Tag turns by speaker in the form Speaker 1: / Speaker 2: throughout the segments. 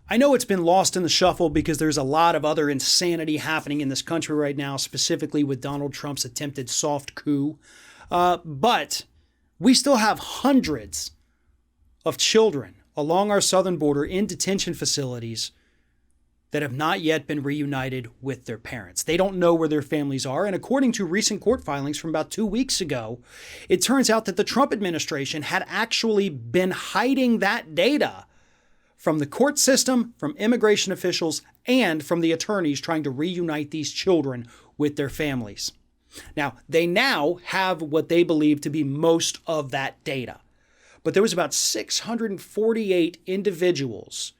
Speaker 1: I know it's been lost in the shuffle because there's a lot of other insanity happening in this country right now, specifically with Donald Trump's attempted soft coup. But we still have hundreds of children along our southern border in detention facilities that have not yet been reunited with their parents. They don't know where their families are. And according to recent court filings from about 2 weeks ago, it turns out that the Trump administration had actually been hiding that data from the court system, from immigration officials, and from the attorneys trying to reunite these children with their families. Now, they now have what they believe to be most of that data. But there was about 648 individuals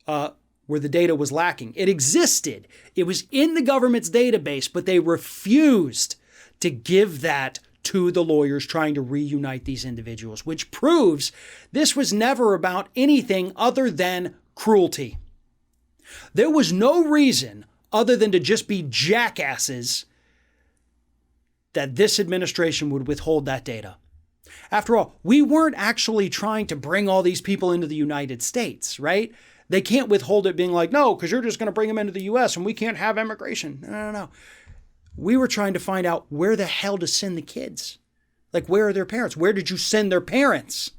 Speaker 1: where the data was lacking. It existed. It was in the government's database, but they refused to give that to the lawyers trying to reunite these individuals, which proves this was never about anything other than cruelty. There was no reason other than to just be jackasses that this administration would withhold that data. After all, we weren't actually trying to bring all these people into the United States, right? They can't withhold it being like, no, because you're just going to bring them into the U.S. and we can't have immigration. No. We were trying to find out where the hell to send the kids. Like, where are their parents? Where did you send their parents?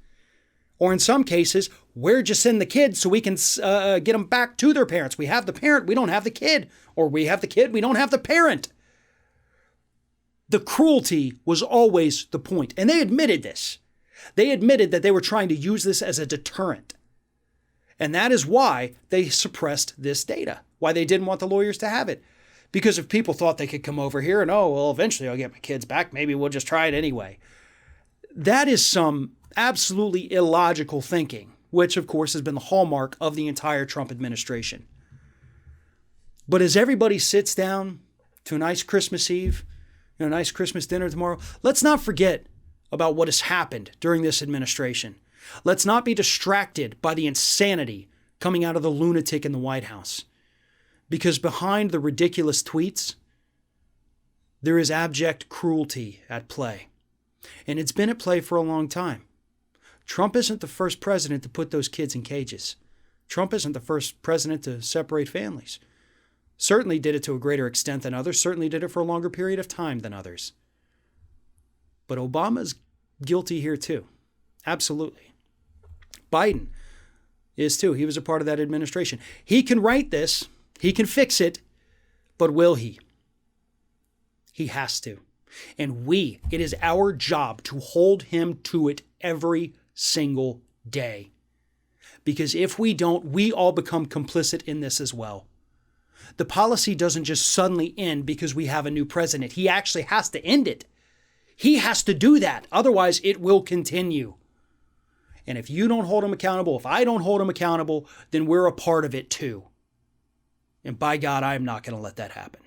Speaker 1: Or in some cases, where'd you send the kids so we can get them back to their parents? We have the parent, we don't have the kid. Or we have the kid, we don't have the parent. The cruelty was always the point. And they admitted this. They admitted that they were trying to use this as a deterrent. And that is why they suppressed this data, why they didn't want the lawyers to have it. Because if people thought they could come over here and, oh, well, eventually I'll get my kids back, maybe we'll just try it anyway. That is some absolutely illogical thinking, which, of course, has been the hallmark of the entire Trump administration. But as everybody sits down to a nice Christmas Eve, a nice Christmas dinner tomorrow, let's not forget about what has happened during this administration. Let's not be distracted by the insanity coming out of the lunatic in the White House. Because behind the ridiculous tweets, there is abject cruelty at play. And it's been at play for a long time. Trump isn't the first president to put those kids in cages. Trump isn't the first president to separate families. Certainly did it to a greater extent than others. Certainly did it for a longer period of time than others. But Obama's guilty here too. Absolutely. Biden is too. He was a part of that administration. He can write this. He can fix it. But will he? He has to. And it is our job to hold him to it every single day. Because if we don't, we all become complicit in this as well. The policy doesn't just suddenly end because we have a new president. He actually has to end it. He has to do that. Otherwise, it will continue. And if you don't hold him accountable, if I don't hold him accountable, then we're a part of it too. And by God, I am not going to let that happen.